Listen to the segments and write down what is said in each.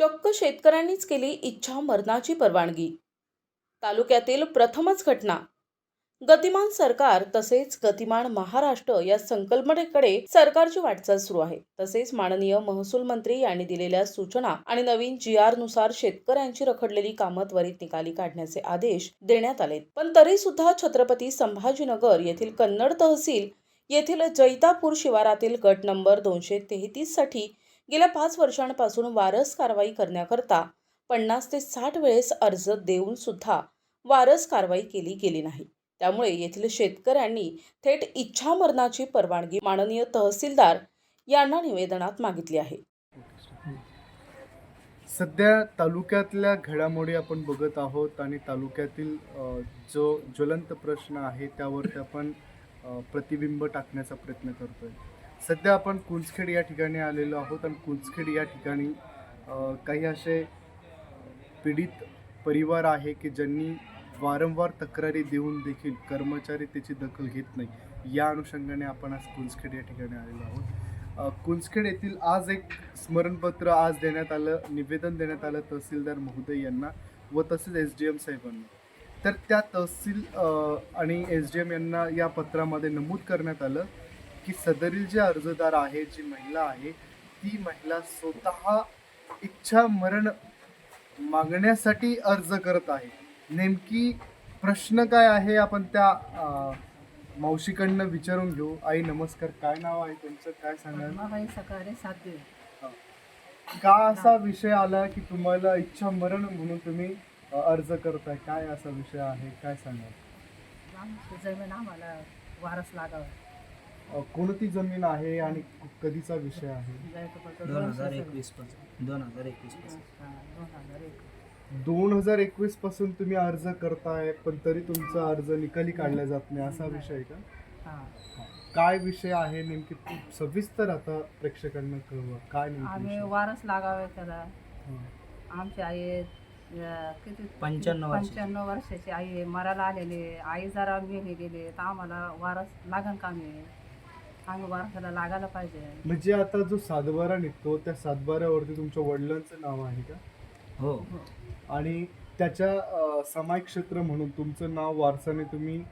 चक्क शेतकऱ्यांनीच केली इच्छा मरणाची परवानगी. तालुक्यातील प्रथमच घटना. गतिमान सरकार तसेच गतिमान महाराष्ट्र या संकल्पनेकडे सरकारची वाटचाल सुरू आहे. तसेच माननीय महसूल मंत्री यांनी दिलेल्या सूचना आणि नवीन GR नुसार शेतकऱ्यांची रखडलेली कामं त्वरित निकाली काढण्याचे आदेश देण्यात आले. पण तरी सुद्धा छत्रपती संभाजीनगर येथील कन्नड तहसील येथील जैतापूर शिवारातील गट नंबर 233 साठी गेल्या 5 वर्षांपासून वारस कारवाई करण्याकरता 50 ते 60 वेळेस अर्ज देऊन सुद्धा वारस कारवाई केली गेली नाही. त्यामुळे येथील शेतकऱ्यांनी थेट इच्छा मरणाची परवानगी माननीय तहसीलदार यांना निवेदनात मागितली आहे. सध्या तालुक्यातल्या घडामोडी आपण बघत आहोत आणि तालुक्यातील जो ज्वलंत प्रश्न आहे त्यावरती आपण प्रतिबिंब टाकण्याचा प्रयत्न करतोय. सध्या आपण कुंचखेड या ठिकाणी आलेलो आहोत आणि कुंचखेड या ठिकाणी काही असे पीडित परिवार आहे की ज्यांनी वारंवार तक्रारी देऊन देखील कर्मचारी त्याची दखल घेत नाही. या अनुषंगाने आपण आज कुंचखेड या ठिकाणी आलेलो आहोत. कुंचखेड येथील आज एक स्मरणपत्र आज देण्यात आलं, निवेदन देण्यात आलं तहसीलदार महोदय यांना व तसेच SDM साहेबांना. तर त्या तहसील आणि SDM यांना या पत्रामध्ये नमूद करण्यात आलं की सदरील जे अर्जदार आहे, जी महिला आहे, ती महिला स्वतः इच्छा मरण मागण्यासाठी अर्ज करत आहे. नेमकी प्रश्न काय आहे आपण त्या मावशीकडनं विचारून घेऊ. आई नमस्कार, काय नाव आहे तुमचं, काय सांगाल? सकाळी 7 दिवस. का असा विषय आला की तुम्हाला इच्छा मरण म्हणून तुम्ही अर्ज करताय? काय असा विषय आहे, काय सांगाल? आमची जमीन आम्हाला वारस लागावं. कोणती जमीन आहे आणि कधीचा विषय आहे? 2021 2021 पासून तुम्ही अर्ज करताय पण तरी तुमचा अर्ज निकाली काढला जात नाही, असा विषय आहे का? काय विषय आहे नेमकी सविस्तर आता प्रेक्षकांना कळवा. काय आम्ही वारस लागावे त्याला. आमची आई किती 95 वर्षाची आई आहे, मरायला आलेली. आई जरा मेली गेली तर आम्हाला वारस लागण का नाही? आम्ही वारसाला लागायला पाहिजे. म्हणजे आता जो सातबारा निघतो त्या सातबाऱ्यावरती तुमच्या वडिलांचं नाव आहे का? हो. आणि त्याच्या समाय क्षेत्र म्हणून तुमचं नाव वारसाने तुम्ही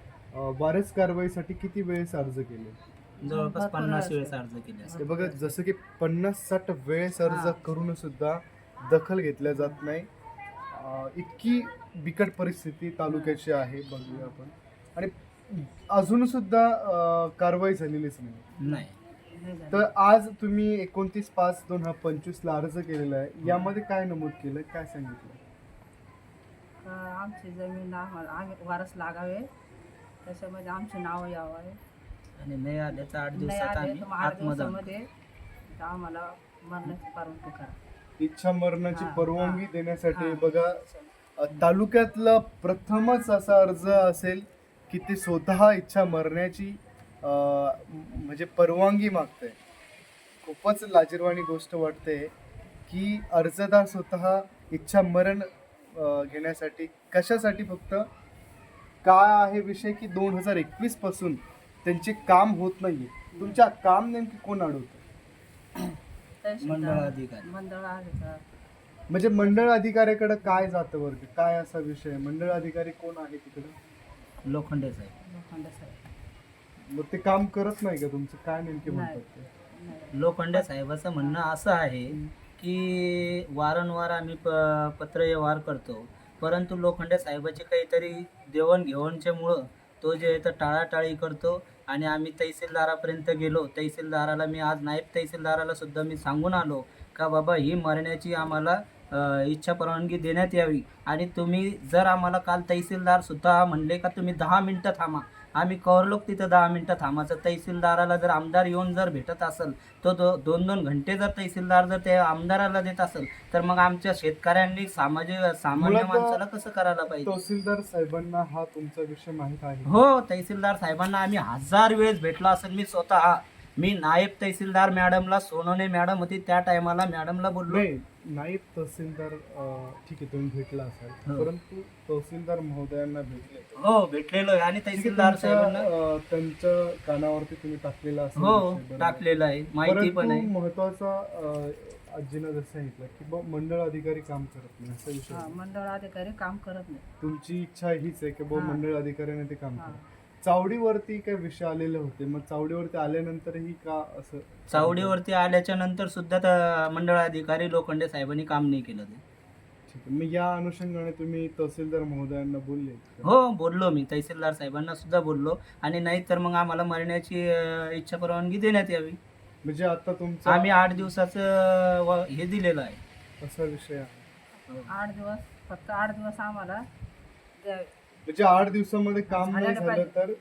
वारस कारवाईसाठी किती वेळेस अर्ज केले? जवळपास 50 वेळेस अर्ज केले. हे बघा, जसं की 50-60 वेळेस अर्ज करून सुद्धा दखल घेतल्या जात नाही. इतकी बिकट परिस्थिती तालुक्याची आहे बघूया आपण. आणि अजून सुद्धा कारवाई झालेलीच नाही. तर आज तुम्ही 29/5/2025 ला अर्ज केलेला आहे. यामध्ये काय नमूद केलं, काय सांगितलं? आमची जमीन आम्ही वारस लागावे, त्याच्यामध्ये आमचे नाव यावं आहे. आणि नाही आल्याचा 8 नाही दिवसात आले आम्ही तर 8 दिवसामध्ये आम्हाला मरणाची परवानगी करा. इच्छा मरणाची परवानगी देण्यासाठी बघा, तालुक्यातला प्रथमच असा अर्ज असेल की ते स्वतः इच्छा मरण्याची म्हणजे परवानगी मागते. खूपच लाजिरवाणी गोष्ट वाटते की अर्जदार स्वतः इच्छा मरण घेण्यासाठी कशासाठी? फक्त काय आहे विषय की 2021 पासून त्यांचे काम होत नाहीये. तुमच्या काम नेमकी कोण अडवतं? मंडळ म्हणजे मंडळ अधिकाऱ्याकडे काय जातं वरती? काय असा विषय? मंडळ अधिकारी कोण आहे तिकडे? लोखंडे साहेब. मग ते काम करत नाही का तुमचं? काय नेमके म्हणतात ते? लोखंडे साहेबाचं म्हणणं असं आहे की वारंवार आम्ही पत्र व्यवहार करतो, परंतु लोखंडे साहेबाची काहीतरी देवाणघेवाणच्यामुळं तो जे तर टाळाटाळी करतो. आणि आम्ही तहसीलदारापर्यंत गेलो. तहसीलदाराला मी आज नायब तहसीलदाराला सुद्धा मी सांगून आलो का बाबा ही मरण्याची आम्हाला इच्छा परवानगी देण्यात यावी. आणि तुम्ही जर आम्हाला काल तहसीलदार सुद्धा म्हणले का तुम्ही 10 मिनटं थांबा. आम्ही कवरलोक तिथं 10 मिनटं थांबायचं. तहसीलदाराला जर आमदार येऊन जर भेटत असेल तो 2-2 घंटे जर तहसीलदार जर त्या आमदाराला देत असेल तर मग आमच्या शेतकऱ्यांनी सामान्य माणसाला कसं करायला पाहिजे? तहसीलदार साहेबांना हा तुमचा विषय माहीत आहे? हो, तहसीलदार साहेबांना आम्ही 1000 वेळेस भेटलो असेल. मी स्वतः नायब तहसीलदार मॅडमला, सोनोने मॅडम होती त्या टायमाला, मॅडमला बोललो. नायब तहसीलदार ठीक आहे, तुम्ही भेटला असाल, परंतु तहसीलदार महोदयांना भेटले? हो, भेटलेलो आहे. आणि तहसीलदार साहेबांना त्यांच्या कानावरती तुम्ही टाकलेला असेल? हो, टाकलेलं आहे, माहिती पण आहे. महत्वाचा आजीनं जसं सांगितलं की बा मंडळ अधिकारी काम करत नाही असा विषय हा, आहे. मंडळ अधिकारी काम करत नाही. तुमची इच्छा हीच आहे की बा हा. मंडळ अधिकाऱ्याने ते काम हा. करा. चावडीवरती काय विषय आलेले होते, मग चावडीवरती आल्यानंतरही का असं चावडीवरती आल्याच्या नंतर सुद्धा त्या मंडळ अधिकारी लोखंडे साहेबांनी काम नाही केलं ते. ठीक आहे. मग या अनुषंगाने तुम्ही तहसीलदार महोदयांना बोलले का? हो, बोललो मी तहसीलदार साहेबांना सुद्धा बोललो, आणि नाही तर मग आम्हाला मरण्याची इच्छा परवानगी देण्यात यावी. म्हणजे आता तुमचा आम्ही 8 दिवसाचं हे दिलेलं आहे. असा विषय आहे. 8 दिवस, फक्त 8 दिवस आम्हाला द्यावे. म्हणजे 8 दिवसामध्ये काम नाही झालं झालं पाहिजे. तर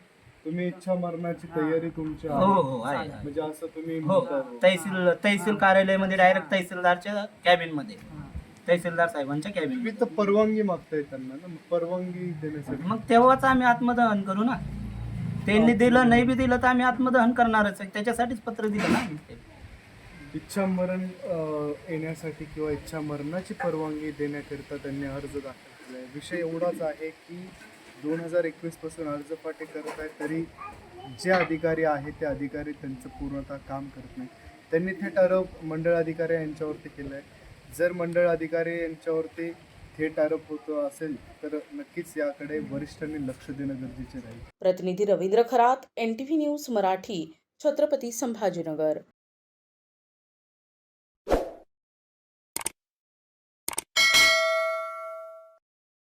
तुम्ही इच्छा मरणाची तयारी तुमची हो आहे. हो आहे, आहे. म्हणजे असं तुम्ही हो, म्हणताय. तहसील कार्यालयामध्ये डायरेक्ट तहसीलदारच्या कॅबिनमध्ये, हा. तहसीलदार साहेबांच्या कॅबिन. तुम्ही तर परवानगी मागताय त्यांना ना, मग परवानगी देण्यासाठी मग तेव्हाच आम्ही आत्मदहन करू ना. त्यांनी दिलं नाही बी दिलं तर आम्ही आत्मदहन करणारच आहे. त्याच्यासाठीच पत्र दिलं ना आम्ही. इच्छा मरण येण्यासाठी किंवा इच्छा मरणाची परवानगी देण्याकरिता त्यांनी अर्ज दाखल केला आहे. विषय एवढाच आहे की 2021 पासून अर्ज पाठी करत आहे, तरी जे अधिकारी आहेत ते अधिकारी त्यांचं पूर्णतः काम करत नाही. त्यांनी थेट आरोप मंडळ अधिकारी यांच्यावरती केला आहे. जर मंडळ अधिकारी यांच्यावरती थेट आरोप होतो असेल तर नक्कीच याकडे वरिष्ठांनी लक्ष देणं गरजेचे राहील. प्रतिनिधी रवींद्र खरात, NTV न्यूज मराठी, छत्रपती संभाजीनगर.